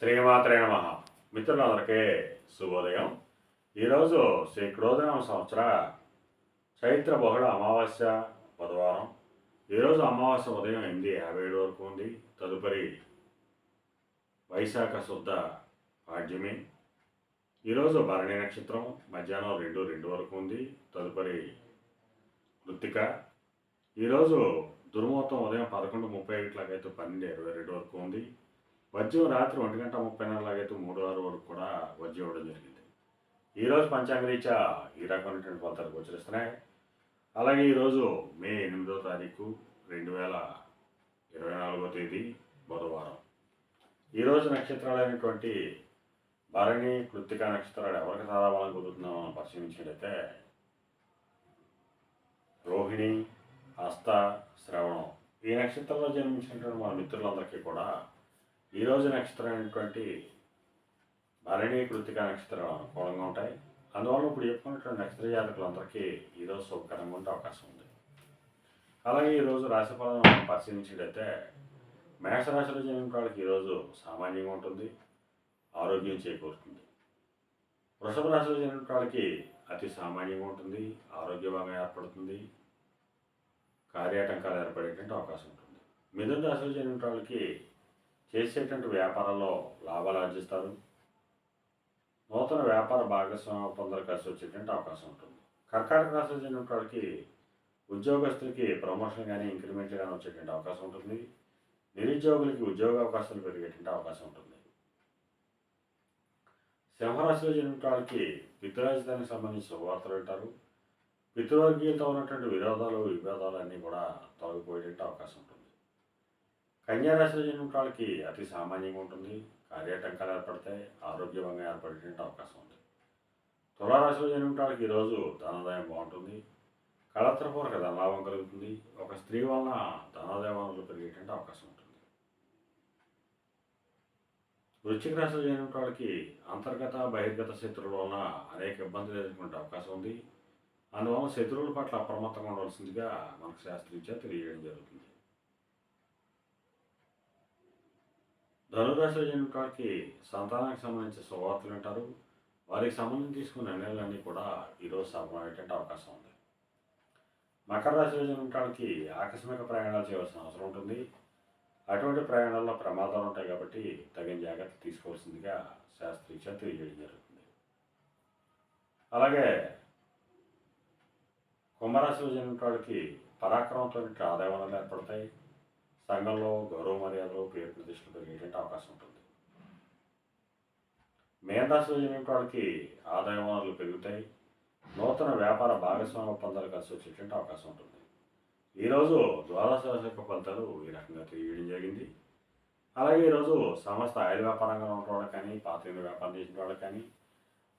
శ్రీమాత్రే నమః. మిత్రులందరికీ శుభోదయం. ఈరోజు శ్రీ క్రోధనామ సంవత్సర చైత్ర బహుళ అమావాస్య బుధవారం. ఈరోజు అమావాస్య ఉదయం 8:57 వరకు ఉంది. తదుపరి వైశాఖ శుద్ధ పాడ్యమి. ఈరోజు భరణి నక్షత్రం మధ్యాహ్నం 2:02 వరకు ఉంది. తదుపరి కృత్తిక. ఈరోజు దుర్ముహూర్తం ఉదయం 11:30 12:22 వరకు ఉంది. వజ్యం రాత్రి 1:30 3:06 వరకు కూడా వజ్యం ఇవ్వడం జరిగింది. ఈరోజు పంచాంగరీత్యా ఈ రకమైనటువంటి ఫలితాలు గోచరిస్తున్నాయి. అలాగే ఈరోజు మే 8వ తారీఖు 2024 తేదీ బుధవారం. ఈరోజు నక్షత్రాలైనటువంటి భరణి కృత్తిక నక్షత్రాలు ఎవరికి తారాబలం కుదురుతుందో మనం పరిశీలించినట్లయితే రోహిణి, హస్త, శ్రవణం ఈ నక్షత్రంలో జన్మించినటువంటి మన మిత్రులందరికీ కూడా ఈరోజు నక్షత్రం అయినటువంటి భరణి కృత్తిక నక్షత్రాలు అనుకూలంగా ఉంటాయి. అందువల్ల ఇప్పుడు చెప్పుకున్నటువంటి నక్షత్ర జాతకులందరికీ ఈరోజు శుభకరంగా ఉండే అవకాశం ఉంది. అలాగే ఈరోజు రాశిఫలం మనం పరిశీలించినట్లయితే మేషరాశిలో జన్మించిన వాళ్ళకి ఈరోజు సామాన్యంగా ఉంటుంది, ఆరోగ్యం చేకూరుతుంది. వృషభ రాశిలో జన్మించిన వాళ్ళకి అతి సామాన్యంగా ఉంటుంది, ఆరోగ్యభంగా ఏర్పడుతుంది, కార్యాటంకాలు ఏర్పడేటువంటి అవకాశం ఉంటుంది. మిథున రాశిలో జన్మించిన వాళ్ళకి చేసేటువంటి వ్యాపారాల్లో లాభాలు ఆర్జిస్తారు. నూతన వ్యాపార భాగస్వామ్య ఒప్పందాలు కలిసి వచ్చేటువంటి అవకాశం ఉంటుంది. కర్కాటక రాశిలో చెందిన వాళ్ళకి ఉద్యోగస్తులకి ప్రమోషన్ కానీ ఇంక్రిమెంట్లు కానీ వచ్చేటువంటి అవకాశం ఉంటుంది. నిరుద్యోగులకి ఉద్యోగ అవకాశాలు పెరిగేటువంటి అవకాశం ఉంటుంది. సింహరాశిలో జన్మించిన వాళ్ళకి పితృరాజధానికి సంబంధించిన శుభవార్తలు వింటారు. పితృవర్గీయులతో ఉన్నటువంటి విభేదాలు అన్నీ కూడా తొలగిపోయేటువంటి అవకాశం ఉంటుంది. కన్యారాశిలో జన్మించిన వాళ్ళకి అతి సామాన్యంగా ఉంటుంది, కార్యాటంకాలు ఏర్పడతాయి, ఆరోగ్యభంగా ఏర్పడేటువంటి అవకాశం ఉంది. తులారాశిలో జన్మించిన వాళ్ళకి ఈరోజు ధనాదాయం బాగుంటుంది, కళత్రపూర్వక ధనలాభం కలుగుతుంది. ఒక స్త్రీ వలన ధనాదాయ వనరులు పెరిగేటువంటి అవకాశం ఉంటుంది. వృశ్చిక రాశిలో జన్మించిన వాళ్ళకి అంతర్గత బహిర్గత శత్రువుల వలన అనేక ఇబ్బందులు ఎదుర్కొనే అవకాశం ఉంది. అందువలన శత్రువుల పట్ల అప్రమత్తంగా ఉండవలసిందిగా మనకు శాస్త్రీయంగా తెలియజేయడం జరుగుతుంది. ధనురాశిలో జన్మించిన వాళ్ళకి సంతానానికి సంబంధించిన శుభవార్తలు వింటారు. వారికి సంబంధించి తీసుకున్న నిర్ణయాలన్నీ కూడా ఈరోజు సఫలమయ్యేటువంటి అవకాశం ఉంది. మకర రాశిలో జన్మించిన వాళ్ళకి ఆకస్మిక ప్రయాణాలు చేయవలసిన అవసరం ఉంటుంది. అటువంటి ప్రయాణాల్లో ప్రమాదాలు ఉంటాయి కాబట్టి తగిన జాగ్రత్త తీసుకోవాల్సిందిగా శాస్త్రీయంగా తెలియజేయడం జరుగుతుంది. అలాగే కుంభరాశిలో జన్మించిన వాళ్ళకి పరాక్రమంతో ఆదాయ వనరులు ఏర్పడతాయి. సంఘంలో గౌరవ మర్యాదలు, పేరు ప్రతిష్టలు పెరిగేటువంటి అవకాశం ఉంటుంది. మేనరాశిలో జన్మించిన వాళ్ళకి ఆదాయ వనరులు పెరుగుతాయి. నూతన వ్యాపార భాగస్వామ్య ఒప్పందాలు కలిసి వచ్చేటువంటి అవకాశం ఉంటుంది. ఈరోజు ద్వాదశ రాశి యొక్క ఫలితాలు ఈ రకంగా తెలియజేయడం జరిగింది. అలాగే ఈరోజు సమస్త ఆయిల్ వ్యాపారంగా ఉన్న వాళ్ళకి కానీ, పాత్రలు వ్యాపారం చేసిన వాళ్ళకి కానీ,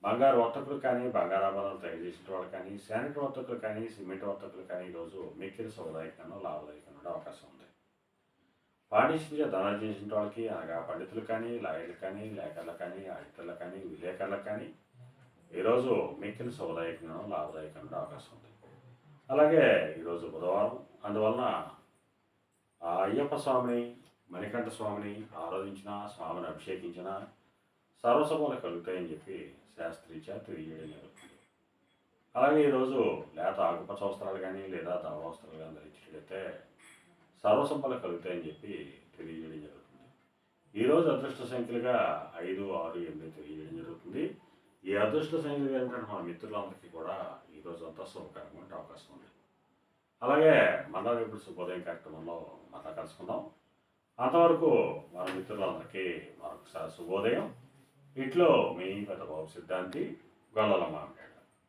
బంగారు వర్తకులు కానీ, బంగారాభరణాలు తయారు చేసిన వాళ్ళకి కానీ, శానిటరీ వర్తకులు కానీ, సిమెంట్ వర్తకులు కానీ ఈరోజు మిక్కిలి శుభదాయకంగా లాభదాయకంగా అవకాశం ఉంది. పాండిత్యంగా ధనార్జించిన వాళ్ళకి అనగా పండితులు కానీ, లాయర్లు కానీ, లేఖర్లు కానీ, ఆడిటర్లు కానీ, విలేకరులకు కానీ ఈరోజు మిక్కిలి శుభదాయకంగా లాభదాయకంగా అవకాశం ఉంది. అలాగే ఈరోజు బుధవారం, అందువలన ఆ అయ్యప్ప స్వామిని, మణికంఠ స్వామిని ఆరాధించిన, స్వామిని అభిషేకించిన సర్వశుభాలు కలుగుతాయని చెప్పి శాస్త్రీయంగా తెలియజేయడం జరుగుతుంది. అలాగే ఈరోజు లేత ఆకుపచ్చ వస్త్రాలు కానీ లేదా ధవ వస్త్రాలు కానీ ధరించినట్లయితే సర్వసంపద కలుగుతాయని చెప్పి తెలియజేయడం జరుగుతుంది. ఈరోజు అదృష్ట సంఖ్యలుగా 5, 6, 8 తెలియజేయడం జరుగుతుంది. ఈ అదృష్ట సంఖ్యలు ఏంటంటే మన మిత్రులందరికీ కూడా ఈరోజు అంతా శుభకరంగా ఉండే అవకాశం ఉంది. అలాగే మళ్ళా ఇప్పుడు శుభోదయం కార్యక్రమంలో మళ్ళా కలుసుకుందాం. అంతవరకు మన మిత్రులందరికీ మరొకసారి శుభోదయం. ఇట్లో మీ పెద్ద బాబు సిద్ధాంతి గొల్లల మామిడి.